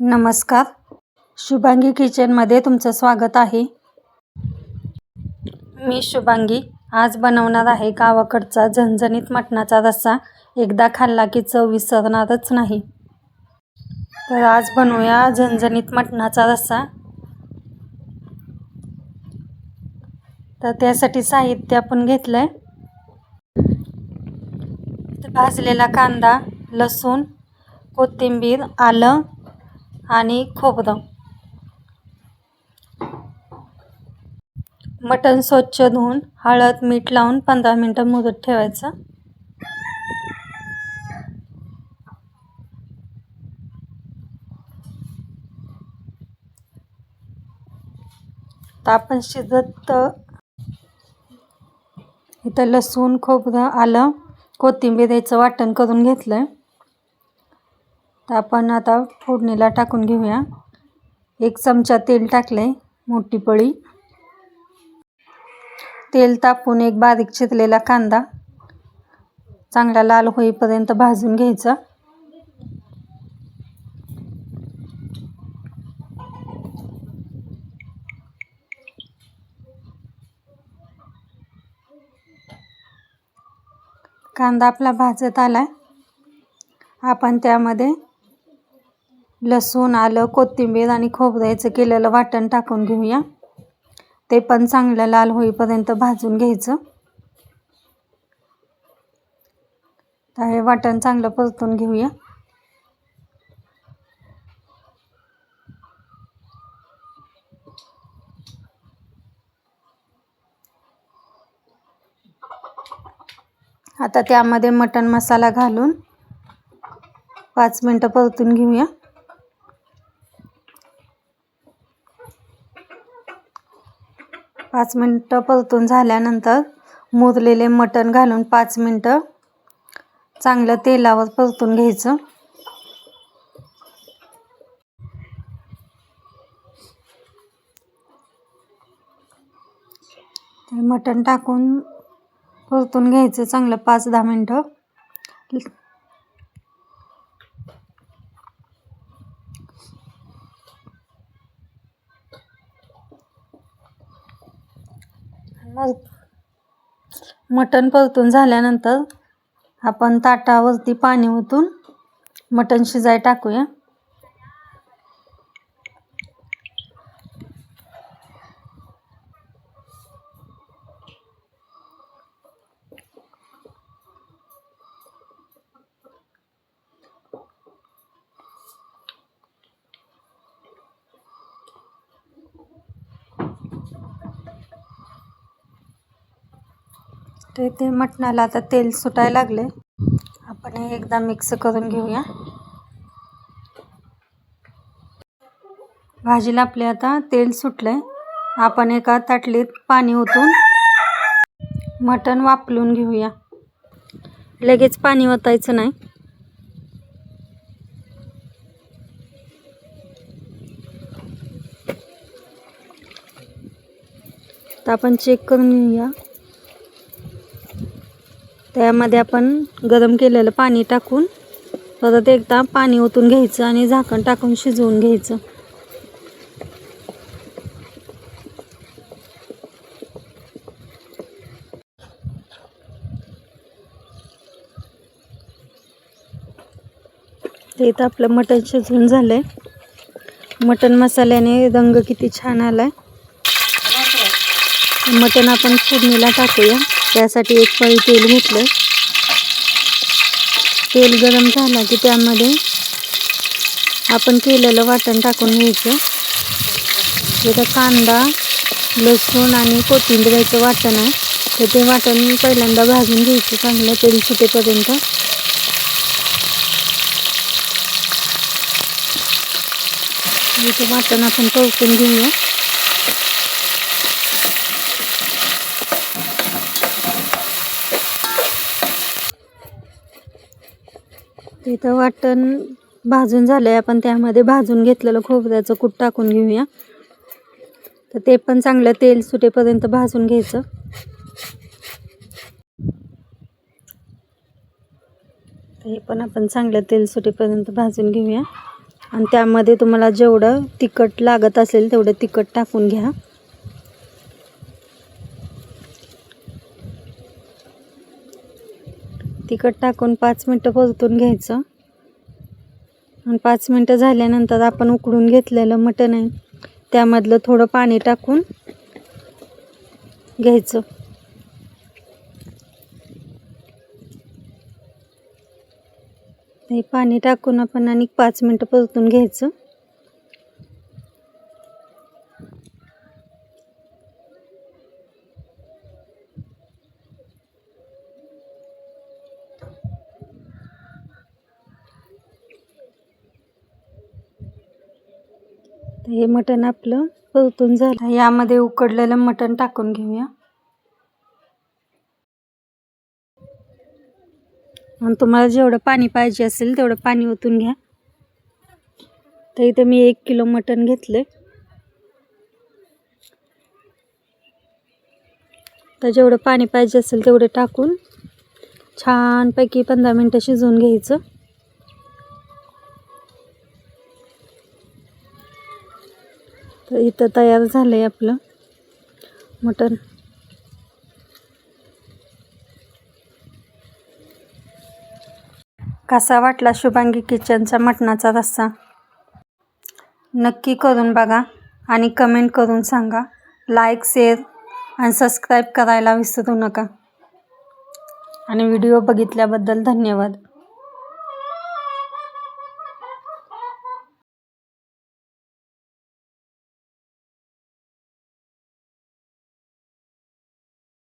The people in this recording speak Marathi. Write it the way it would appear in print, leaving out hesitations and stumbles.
नमस्कार, शुभांगी किचनमध्ये तुमचं स्वागत आहे. मी शुभांगी. आज बनवणार आहे गावाकडचा झणझणीत मटणाचा रस्सा. एकदा खाल्ला की चव विसरणारच नाही. तर आज बनवूया झणझणीत मटणाचा रस्सा. तर त्यासाठी साहित्य आपण घेतलंय भाजलेला कांदा, लसूण, कोथिंबीर, आलं आणि खोबरं. मटण स्वच्छ धुवून हळद मीठ लावून 15 मिनिटं मुरत ठेवायचं. तर आपण शिजत इथं लसूण, खोबरं, आलं, कोथिंबीर याचं वाटण करून घेतलंय. तर आपण आता फोडणीला टाकून घेऊया. 1 चमचा तेल टाकले, मोठी पळी. तेल तापून एक बारीक चिरलेला कांदा चांगला लाल होईपर्यंत भाजून घ्यायचा. कांदा आपला भाजत आलाय. आपण त्यामध्ये लसूण, आलं, कोथिंबीर आणि खोबऱ्याचं केलेलं वाटण टाकून घेऊया. ते पण चांगलं लाल होईपर्यंत भाजून घ्यायचं. तर हे वाटण चांगलं परतून घेऊया. आता त्यामध्ये मटण मसाला घालून 5 मिनिटं परतून घेऊया. पाच मिनिटं परतून झाल्यानंतर मुरलेले मटण घालून 5 मिनिटं चांगलं तेलावर परतून घ्यायचं. ते मटण टाकून परतून घ्यायचं चांगलं 5-10 मिनिटं. मग मटण परतून झाल्यानंतर आपण ताटावरती पाणी ओतून मटण शिजाय टाकूया. ते मटणाला आता तेल सुटायला लागले. आपण हे एकदा मिक्स करून घेऊया. भाजीला आपले आता तेल सुटलंय. आपण एका ताटलीत पाणी ओतून मटण वाफलून घेऊया. लगेच पाणी ओतायचं नाही. तर आपण चेक करून घेऊया. त्यामध्ये आपण गरम केलेलं पाणी टाकून परत एकदा पाणी ओतून घ्यायचं आणि झाकण टाकून शिजवून घ्यायचं. ते इथं आपलं मटण शिजवून झालंय. मटण मसाल्याने रंग किती छान आलाय. मटण आपण फोडणीला टाकूया. त्यासाठी 1 पळी तेल घेतलंय. तेल गरम झालं की त्यामध्ये आपण केलेलं वाटण टाकून घ्यायचं. इथं कांदा, लसूण आणि कोथिंबीरचं वाटण आहे. तर ते वाटण पहिल्यांदा भाजून घ्यायचं चांगलं तेल सुटेपर्यंत. इथं वाटण आपण परतून घेऊया. इथं वाटण भाजून झालंय. आपण त्यामध्ये भाजून घेतलेलं खोबऱ्याचं कूट टाकून घेऊया. तर ते पण चांगलं तेल सुटेपर्यंत भाजून घ्यायचं. हे पण आपण चांगलं तेल सुटेपर्यंत भाजून घेऊया. आणि त्यामध्ये तुम्हाला जेवढं तिखट लागत असेल तेवढं तिखट टाकून घ्या. तिखट टाकून 5 मिनटं परतून घ्यायचं. आणि 5 मिनटं झाल्यानंतर आपण उकडून घेतलेलं मटण आहे त्यामधलं थोडं पाणी टाकून घ्यायचं. हे पाणी टाकून आपण आणि 5 मिनटं परतून घ्यायचं. हे मटण आपलं परतून झालं. यामध्ये उकडलेलं मटण टाकून घेऊया. आणि तुम्हाला जेवढं पाणी पाहिजे असेल तेवढं पाणी ओतून घ्या. तर इथं मी 1 किलो मटण घेतले. तर जेवढं पाणी पाहिजे असेल तेवढं टाकून छानपैकी 15 मिनटं शिजवून घ्यायचं. तर इथं तयार झालंय आपलं मटण. कसा वाटला शुभांगी किचनचा मटणाचा रस्सा? नक्की करून बघा आणि कमेंट करून सांगा. लाईक, शेअर आणि सबस्क्राईब करायला विसरू नका. आणि व्हिडिओ बघितल्याबद्दल धन्यवाद.